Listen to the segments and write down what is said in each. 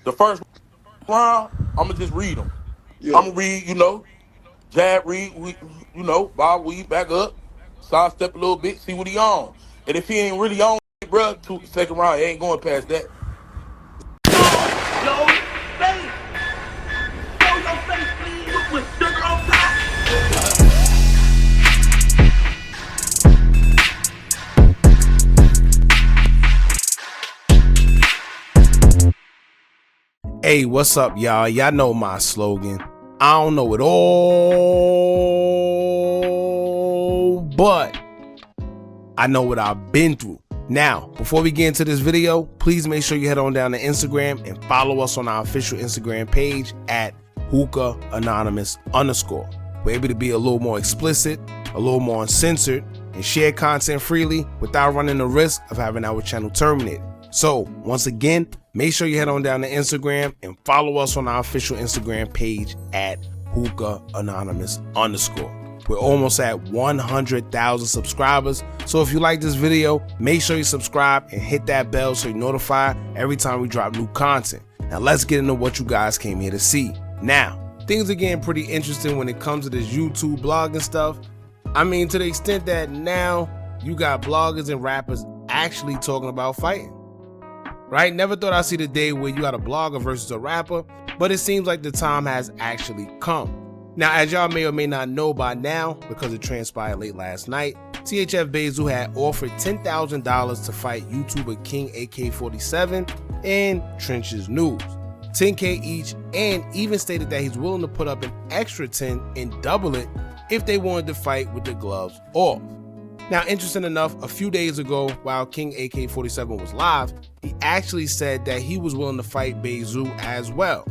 The first round, I'm gonna just read them. Yeah. I'm gonna read, jab, read, bob, weed, back up, sidestep a little bit, see what he on. And if he ain't really on, bro, second round, he ain't going past that. Yo, face. Show your face, please, with sugar on top. Hey, what's up, y'all? Y'all know my slogan. I don't know it all, but I know what I've been through. Now, before we get into this video, please make sure you head on down to Instagram and follow us on our official Instagram page at Hookah Anonymous _. We're able to be a little more explicit, a little more uncensored, and share content freely without running the risk of having our channel terminated. So, once again, make sure you head on down to Instagram and follow us on our official Instagram page at Hookah Anonymous _. We're almost at 100,000 subscribers. So if you like this video, make sure you subscribe and hit that bell so you're notified every time we drop new content. Now let's get into what you guys came here to see. Now, things are getting pretty interesting when it comes to this YouTube blogging stuff. I mean, to the extent that now you got bloggers and rappers actually talking about fighting. Right? Never thought I'd see the day where you got a blogger versus a rapper, but it seems like the time has actually come. Now, as y'all may or may not know by now, because it transpired late last night, THF Bayzoo had offered $10,000 to fight YouTuber King AK-47 and Trenches News, $10K each, and even stated that he's willing to put up an extra 10 and double it if they wanted to fight with the gloves off. Now, interesting enough, a few days ago, while King AK-47 was live, he actually said that he was willing to fight Bayzoo as well.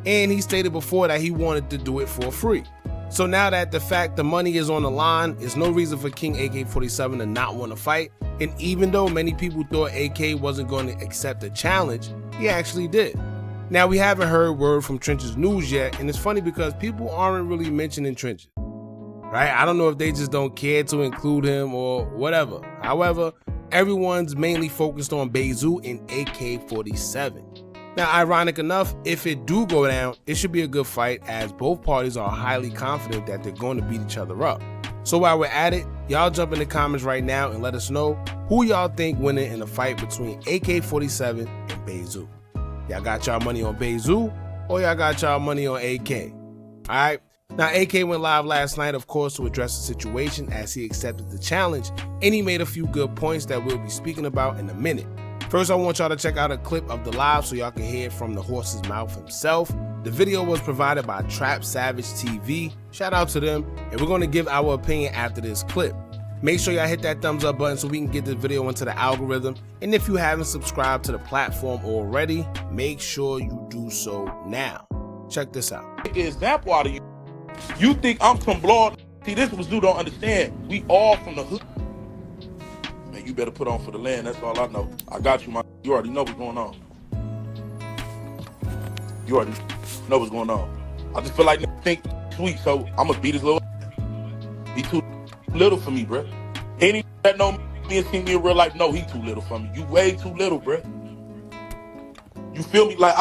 And he stated before that he wanted to do it for free. So now that the fact the money is on the line, there's no reason for King AK-47 to not want to fight. And even though many people thought AK wasn't going to accept the challenge, he actually did. Now, we haven't heard word from Trenches News yet, and it's funny because people aren't really mentioning Trenches. Right? I don't know if they just don't care to include him or whatever. However, everyone's mainly focused on Bayzoo and AK-47. Now, ironic enough, if it do go down, it should be a good fight as both parties are highly confident that they're going to beat each other up. So while we're at it, y'all jump in the comments right now and let us know who y'all think winning in a fight between AK-47 and Bayzoo. Y'all got y'all money on Bayzoo or y'all got y'all money on AK? Alright. Now, AK went live last night, of course, to address the situation as he accepted the challenge, and he made a few good points that we'll be speaking about in a minute. First, I want y'all to check out a clip of the live so y'all can hear it from the horse's mouth himself. The video was provided by Trap Savage TV. Shout out to them, and we're going to give our opinion after this clip. Make sure y'all hit that thumbs up button so we can get this video into the algorithm. And if you haven't subscribed to the platform already, make sure you do so now. Check this out. Take an example out of you. You think I'm some blog? See, this was dude don't understand. We all from the hood. Man, you better put on for the land. That's all I know. I got you, man. You already know what's going on. You already know what's going on. I just feel like nigga think sweet, so I'm gonna beat his little. He too little for me, bruh. Any that know me and see me in real life, know he too little for me. You way too little, bruh. You feel me? Like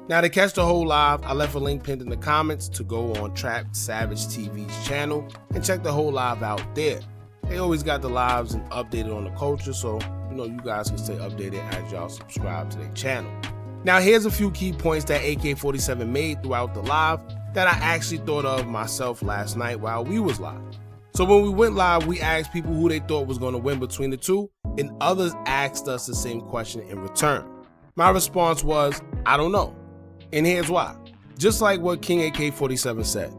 Now, to catch the whole live, I left a link pinned in the comments to go on Trap Savage TV's channel and check the whole live out there. They always got the lives and updated on the culture, so you guys can stay updated as y'all subscribe to their channel. Now, here's a few key points that AK-47 made throughout the live that I actually thought of myself last night while we was live. So when we went live, we asked people who they thought was going to win between the two, and others asked us the same question in return. My response was, I don't know. And here's why. Just like what King AK-47 said,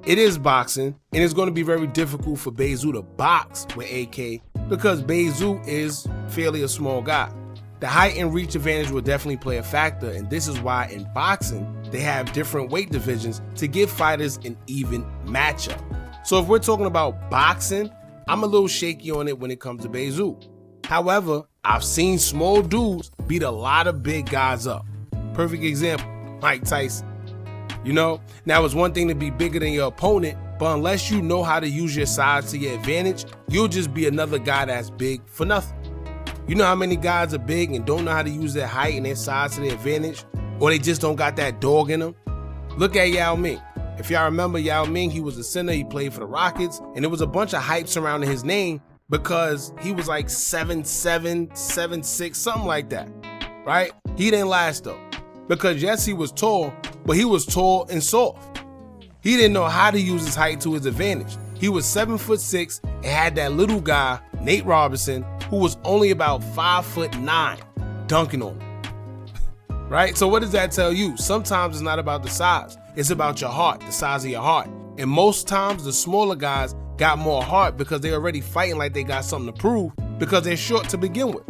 it is boxing, and it's going to be very difficult for Bayzoo to box with AK because Bayzoo is fairly a small guy. The height and reach advantage will definitely play a factor, and this is why in boxing, they have different weight divisions to give fighters an even matchup. So if we're talking about boxing, I'm a little shaky on it when it comes to Bayzoo. However, I've seen small dudes beat a lot of big guys up. Perfect example, Mike Tyson. Now it's one thing to be bigger than your opponent, but unless you know how to use your size to your advantage, you'll just be another guy that's big for nothing. You know how many guys are big and don't know how to use their height and their size to their advantage? or they just don't got that dog in them. Look at Yao Ming. If y'all remember Yao Ming, he was a center, he played for the Rockets, and there was a bunch of hype surrounding his name because he was like 7'7", 7'6", something like that, right? He didn't last though, because yes, he was tall, but he was tall and soft. He didn't know how to use his height to his advantage. He was 7'6" and had that little guy, Nate Robinson, who was only about 5'9", dunking on him. Right? So what does that tell you? Sometimes it's not about the size. It's about your heart, the size of your heart. And most times the smaller guys got more heart because they're already fighting like they got something to prove because they're short to begin with.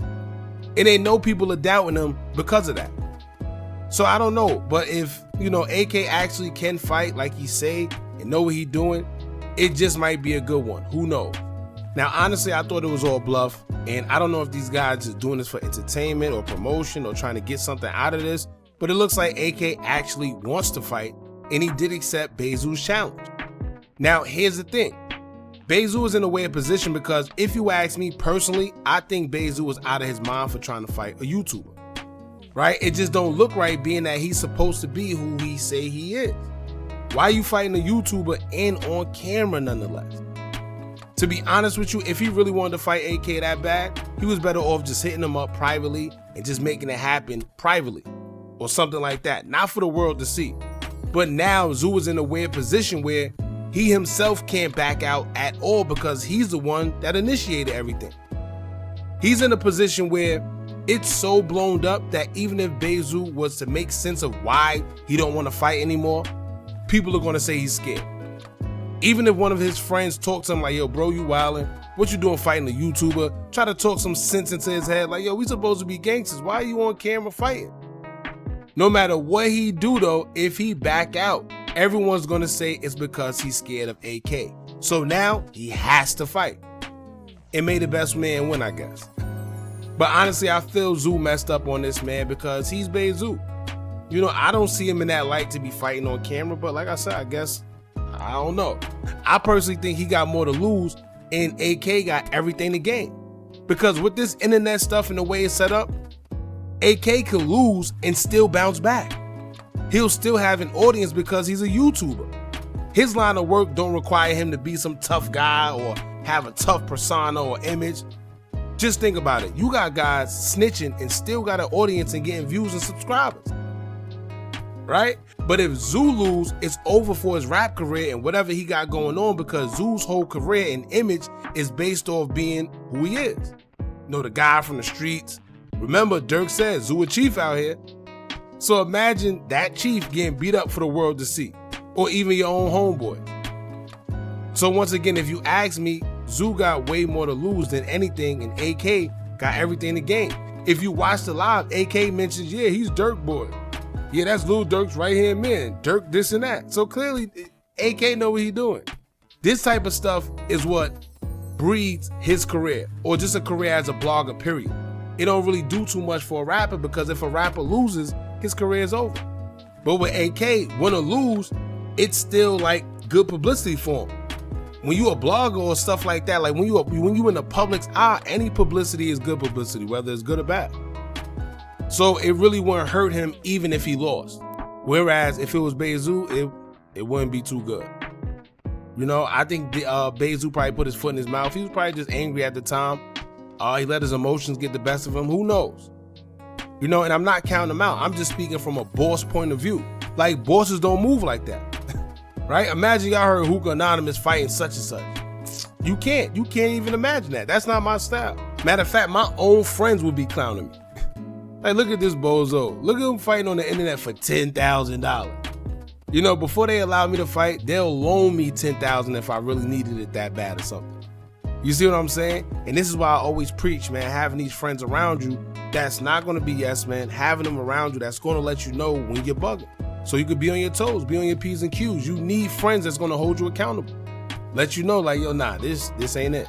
And they know people are doubting them because of that. So I don't know, but if, AK actually can fight like he say and know what he doing, it just might be a good one. Who knows? Now, honestly, I thought it was all bluff, and I don't know if these guys are doing this for entertainment or promotion or trying to get something out of this, but it looks like AK actually wants to fight, and he did accept Bayzoo's challenge. Now, here's the thing. Bayzoo is in a weird position because if you ask me personally, I think Bayzoo is out of his mind for trying to fight a YouTuber, right? It just don't look right being that he's supposed to be who he say he is. Why are you fighting a YouTuber and on camera nonetheless? To be honest with you, if he really wanted to fight AK that bad, he was better off just hitting him up privately and just making it happen privately or something like that, not for the world to see. But now Zoo is in a weird position where he himself can't back out at all because he's the one that initiated everything. He's in a position where it's so blown up that even if Bayzoo was to make sense of why he don't want to fight anymore, people are going to say he's scared. Even if one of his friends talks to him like, yo, bro, you wildin', what you doing fighting a YouTuber? Try to talk some sense into his head like, yo, we supposed to be gangsters. Why are you on camera fighting? No matter what he do though, if he back out, everyone's gonna say it's because he's scared of AK. So now he has to fight. It made the best man win, I guess. But honestly, I feel Zoo messed up on this, man, because he's Bayzoo. I don't see him in that light to be fighting on camera, but like I said, I guess, I don't know. I personally think he got more to lose and AK got everything to gain. Because with this internet stuff and the way it's set up, AK could lose and still bounce back. He'll still have an audience because he's a YouTuber. His line of work don't require him to be some tough guy or have a tough persona or image. Just think about it. You got guys snitching and still got an audience and getting views and subscribers. Right? But if Zoo lose, it's over for his rap career and whatever he got going on because Zoo's whole career and image is based off being who he is. The guy from the streets. Remember, Dirk said Zoo a chief out here. So imagine that chief getting beat up for the world to see, or even your own homeboy. So once again, if you ask me, Zoo got way more to lose than anything and AK got everything to gain. If you watch the live, AK mentions, yeah, he's Dirk boy. Yeah, that's Lil Durk's right hand man. Dirk this and that. So clearly, AK know what he doing. This type of stuff is what breeds his career, or just a career as a blogger, period. It don't really do too much for a rapper because if a rapper loses, his career is over. But with AK, win or lose, it's still like good publicity for him. When you a blogger or stuff like that, like when you in the public's eye, any publicity is good publicity, whether it's good or bad. So it really wouldn't hurt him even if he lost. Whereas if it was Bayzoo, it wouldn't be too good. I think Bayzoo probably put his foot in his mouth. He was probably just angry at the time. He let his emotions get the best of him. Who knows? And I'm not counting him out. I'm just speaking from a boss point of view. Like, bosses don't move like that. Right? Imagine y'all heard Hookah Anonymous fighting such and such. You can't even imagine that. That's not my style. Matter of fact, my own friends would be clowning me. Like, look at this bozo. Look at him fighting on the internet for $10,000. Before they allow me to fight, they'll loan me $10,000 if I really needed it that bad or something. You see what I'm saying? And this is why I always preach, man, having these friends around you that's not going to be yes, man. Having them around you that's going to let you know when you're bugging. So you could be on your toes, be on your P's and Q's. You need friends that's going to hold you accountable. Let you know, like, yo, nah, this ain't it.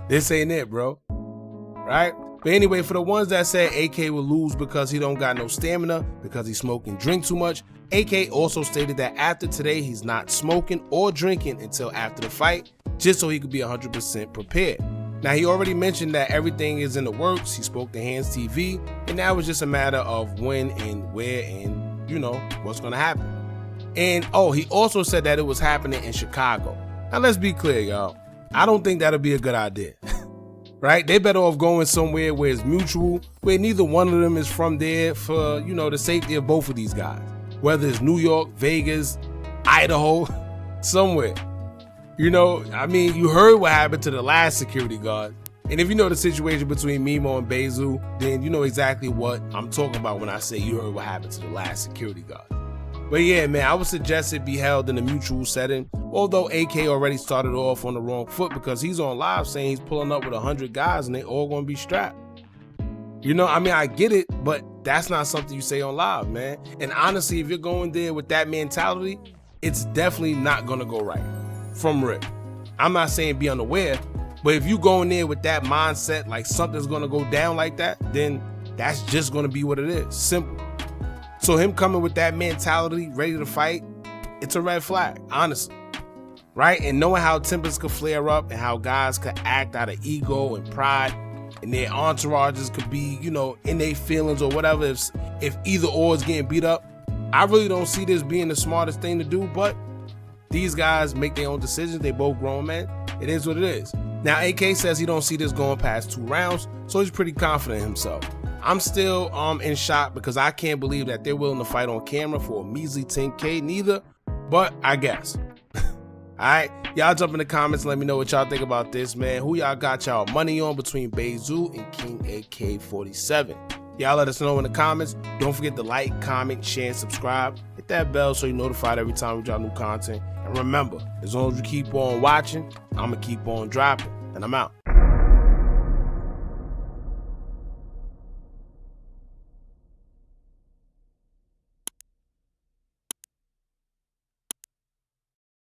This ain't it, bro. Right? But anyway, for the ones that said AK will lose because he don't got no stamina, because he smoke and drink too much, AK also stated that after today, he's not smoking or drinking until after the fight, just so he could be 100% prepared. Now, he already mentioned that everything is in the works. He spoke to Hands TV, and now it's just a matter of when and where and, you know, what's going to happen. And, oh, he also said that it was happening in Chicago. Now, let's be clear, y'all. I don't think that'll be a good idea, right? They better off going somewhere where it's mutual, where neither one of them is from there for, you know, the safety of both of these guys. Whether it's New York, Vegas, Idaho, somewhere. You know, I mean, you heard what happened to the last security guard. And if you know the situation between Mimo and Bayzoo, then you know exactly what I'm talking about when I say you heard what happened to the last security guard. But yeah, man, I would suggest it be held in a mutual setting. Although AK already started off on the wrong foot because he's on live saying he's pulling up with 100 guys and they all gonna be strapped. You know, I mean, I get it, but that's not something you say on live, man. And honestly, if you're going there with that mentality, it's definitely not gonna go right. From rip. I'm not saying be unaware, but if you go in there with that mindset, like something's gonna go down like that, then that's just gonna be what it is. Simple. So him coming with that mentality, ready to fight, it's a red flag, honestly. Right? And knowing how tempers could flare up and how guys could act out of ego and pride, and their entourages could be, you know, in their feelings or whatever, if either or is getting beat up, I really don't see this being the smartest thing to do, but these guys make their own decisions. They both grown men. It is what it is. Now, AK says he don't see this going past 2 rounds, so he's pretty confident in himself. I'm still in shock because I can't believe that they're willing to fight on camera for a measly 10K neither, but I guess. All right, y'all jump in the comments and let me know what y'all think about this, man. Who y'all got y'all money on between Bayzoo and King AK-47? Y'all let us know in the comments. Don't forget to like, comment, share, and subscribe. Hit that bell so you're notified every time we drop new content. And remember, as long as you keep on watching, I'm going to keep on dropping. And I'm out.